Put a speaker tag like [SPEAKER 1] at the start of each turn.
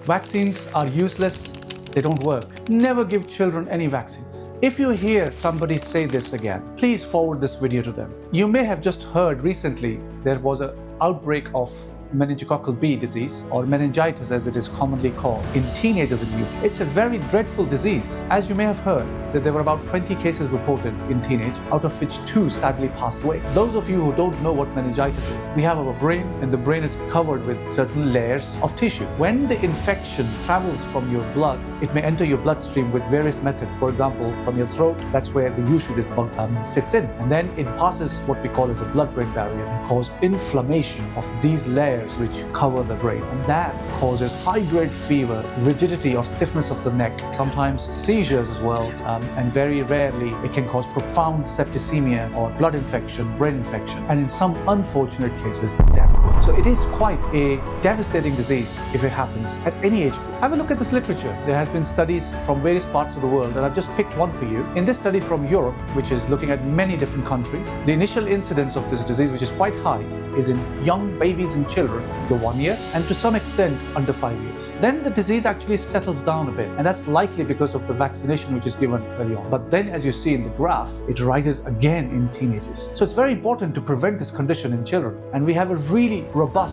[SPEAKER 1] Vaccines are useless, they don't work. Never give children any vaccines. If you hear somebody say this again, please forward this video to them. You may have just heard recently there was an outbreak of meningococcal B disease, or meningitis as it is commonly called, in teenagers in the UK. It's a very dreadful disease. As you may have heard, that there were about 20 cases reported in teenage, out of which 2 sadly passed away. Those of you who don't know what meningitis is, we have our brain, and the brain is covered with certain layers of tissue. When the infection travels from your blood, it may enter your bloodstream with various methods. For example, from your throat, that's where the U-shaped sits in. And then it passes what we call as a blood-brain barrier and cause inflammation of these layers which cover the brain. And that causes high-grade fever, rigidity or stiffness of the neck, sometimes seizures as well, and very rarely it can cause profound septicemia or blood infection, brain infection, and in some unfortunate cases, death. So it is quite a devastating disease if it happens at any age group. Have a look at this literature. There has been studies from various parts of the world, and I've just picked one for you. In this study from Europe, which is looking at many different countries, the initial incidence of this disease, which is quite high, is in young babies and children, the 1 year, and to some extent under 5 years. Then the disease actually settles down a bit, and that's likely because of the vaccination which is given early on. But then, as you see in the graph, it rises again in teenagers. So it's very important to prevent this condition in children, and we have a really robust